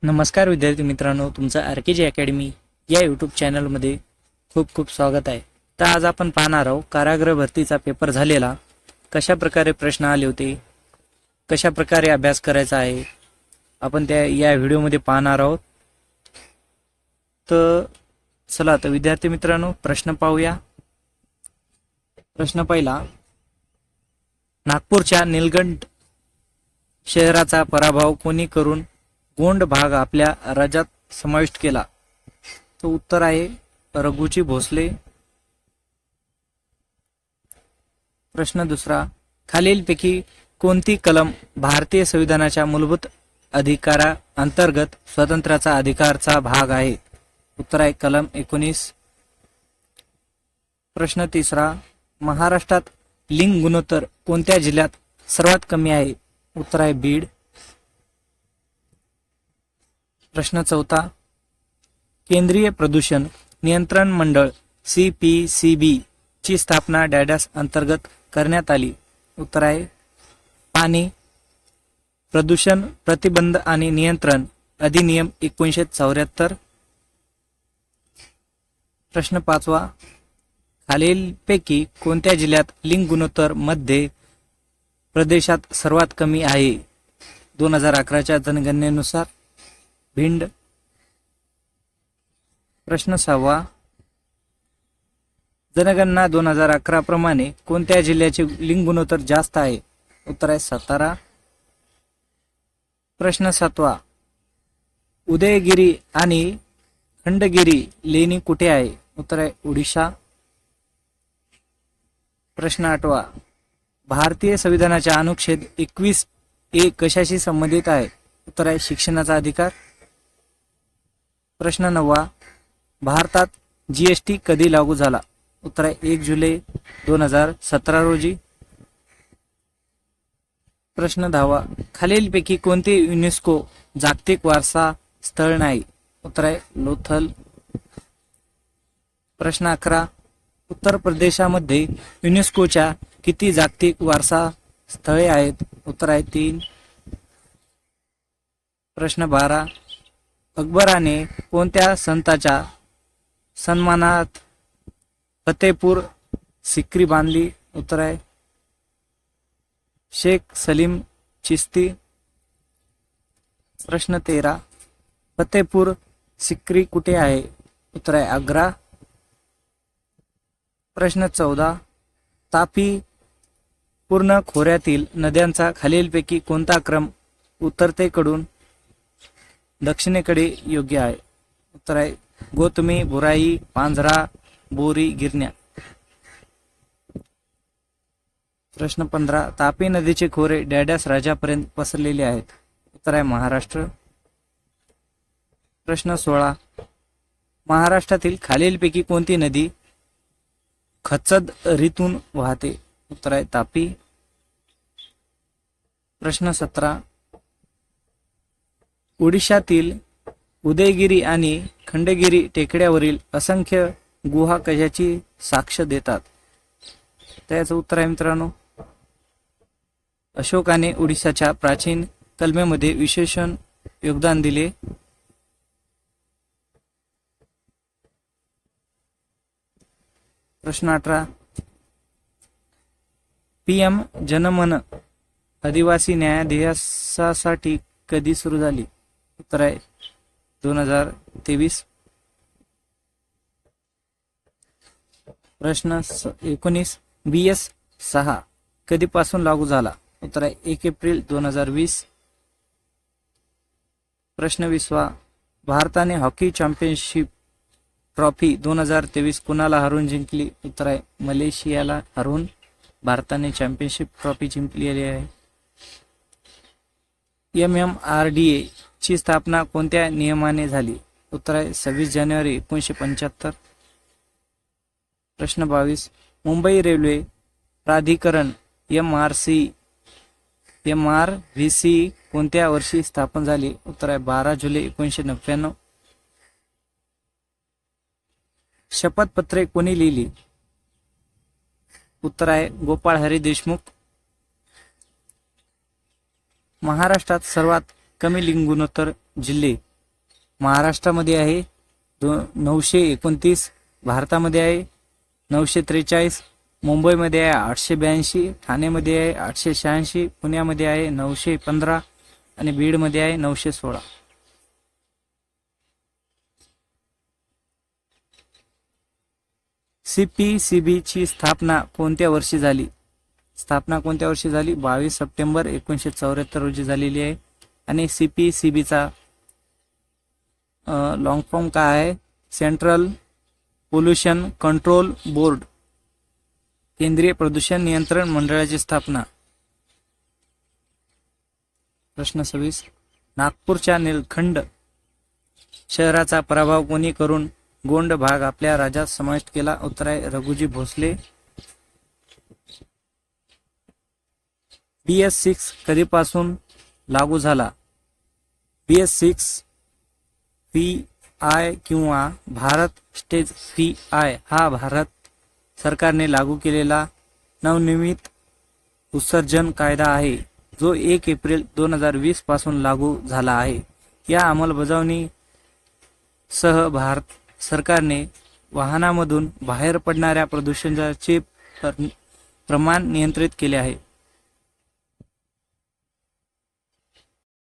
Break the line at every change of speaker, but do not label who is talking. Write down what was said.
नमस्कार विद्यार्थी मित्रांनो, तुमचं RKG अकॅडमी या यूट्यूब चॅनलमध्ये खूप खूप स्वागत आहे. तर आज आपण पाहणार आहोत कारागृह भरतीचा पेपर झालेला, कशा प्रकारे प्रश्न आले होते, कशा प्रकारे अभ्यास करायचा आहे, आपण त्या या व्हिडिओमध्ये पाहणार आहोत. तर चला तर विद्यार्थी मित्रांनो, प्रश्न पाहूया. प्रश्न पहिला, नागपूरच्या नीलगंठ शहराचा पराभव कोणी करून गोंड भाग आपल्या राज्यात समाविष्ट केला? तो उत्तर आहे रघुजी भोसले. प्रश्न दुसरा, खालीलपैकी कोणती कलम भारतीय संविधानाच्या मूलभूत अधिकारा अंतर्गत स्वातंत्र्याचा अधिकारचा भाग आहे? उत्तर आहे कलम 19. प्रश्न तिसरा, महाराष्ट्रात लिंग गुणोत्तर कोणत्या जिल्ह्यात सर्वात कमी आहे? उत्तर आहे बीड. प्रश्न चौथा, केंद्रीय प्रदूषण नियंत्रण मंडळ CPCB ची स्थापना डॅडॅस अंतर्गत करण्यात आली? उत्तर आहे पाणी प्रदूषण प्रतिबंध आणि नियंत्रण अधिनियम 1974. प्रश्न पाचवा, खालीलपैकी कोणत्या जिल्ह्यात लिंग गुणोत्तर मध्य प्रदेशात सर्वात कमी आहे? 2011च्या जनगणनेनुसार भिंड. प्रश्न सहावा, जनगणना 2011 प्रमाणे कोणत्या जिल्ह्याचे लिंग गुणोत्तर जास्त आहे? उत्तर आहे सातारा. प्रश्न सातवा, उदयगिरी आणि खंडगिरी लेणी कुठे आहे? उत्तर आहे ओडिशा. प्रश्न आठवा, भारतीय संविधानाच्या अनुच्छेद 21A कशाशी संबंधित आहे? उत्तर आहे शिक्षणाचा अधिकार. प्रश्न नववा, भारतात GST कधी लागू झाला? उत्तर आहे 1 जुलै 2017 रोजी. प्रश्न 10वा, खालीलपैकी कोणते युनेस्को जागतिक वारसा स्थळ नाही? उत्तर आहे लोथल. प्रश्न 11, उत्तर प्रदेशामध्ये युनेस्कोच्या किती जागतिक वारसा स्थळे आहेत? उत्तर आहे 3. प्रश्न 12, अकबराने कोणत्या संताच्या सन्मानात फतेपूर सिक्री बांधली? उत्तर आहे शेख सलीम चिश्ती. प्रश्न 13, फतेपूर सिक्री कुठे आहे? उत्तर आहे आग्रा. प्रश्न 14, तापी पूर्ण खोऱ्यातील नद्यांचा खालीलपैकी कोणता क्रम उत्तरेकडून दक्षिणेकडे योग्य आहे? उत्तर आहे गोतमी, बुराई, पांझरा, बोरी, गिरण्या. प्रश्न 15, तापी नदीचे खोरे डॅडॅस राज्यापर्यंत पसरलेले आहेत? उत्तर आहे महाराष्ट्र. प्रश्न 16, महाराष्ट्रातील खालीलपैकी कोणती नदी खचद ऋतून वाहते? उत्तर आहे तापी. प्रश्न 17, ओडिशातील उदयगिरी आणि खंडगिरी टेकड्यावरील असंख्य गुहा कशाची साक्ष देतात? त्याचं उत्तर आहे मित्रांनो अशोकाने ओडिशाच्या प्राचीन कलमेमध्ये विशेषण योगदान दिले. प्रश्न 18, PM जनमन आदिवासी न्यायाधीशासाठी कधी सुरू झाली? उत्तर आहे 2023. प्रश्न 19, BS6 कधीपासून लागू झाला? उत्तर आहे 1 एप्रिल 2020. प्रश्न 20, भारताने हॉकी चॅम्पियनशिप ट्रॉफी 2023 कुणाला हरवून जिंकली? उत्तर आहे मलेशियाला हरवून भारताने चॅम्पियनशिप ट्रॉफी जिंकलेली आहे. MMRDA ची स्थापना कोणत्या नियमाने झाली? उत्तर आहे 26 जानेवारी 1975. प्रश्न 22, मुंबई रेल्वे प्राधिकरण MRVC कोणत्या वर्षी स्थापन झाली? उत्तर आहे 12 जुलै 1999. शपथपत्रे कोणी लिहिली? उत्तर आहे गोपाळ हरी देशमुख. महाराष्ट्रात सर्वात कमी लिंग गुणोत्तर जिल्हे महाराष्ट्रामध्ये आहे 929, भारतामध्ये आहे 943, मुंबईमध्ये आहे 882, ठाणेमध्ये आहे 886, पुण्यामध्ये आहे 915 आणि बीडमध्ये आहे 916. CPCB ची स्थापना कोणत्या वर्षी झाली? 22 सप्टेंबर 1974 रोजी झालेली आहे. आणि CPCB चा लॉंग फॉर्म काय आहे? सेंट्रल पोल्युशन कंट्रोल बोर्ड, केंद्रीय प्रदूषण नियंत्रण मंडळाची स्थापना. प्रश्न 26. नागपूरच्या निलखंड शहराचा प्रभाव कोणी करून गोंड भाग आपल्या राज्यात समाविष्ट केला? उत्तर आहे रघुजी भोसले. BS6 कधीपासून लागू झाला? BS6 VI किंवा भारत स्टेज VI हा भारत सरकारने लागू केलेला नवनिर्मित उत्सर्जन कायदा आहे, जो 1 एप्रिल 2020 पासून लागू झाला आहे. या अंमलबजावणी सह भारत सरकारने वाहनांमधून बाहेर पडणाऱ्या प्रदूषणाचे प्रमाण नियंत्रित केले आहे.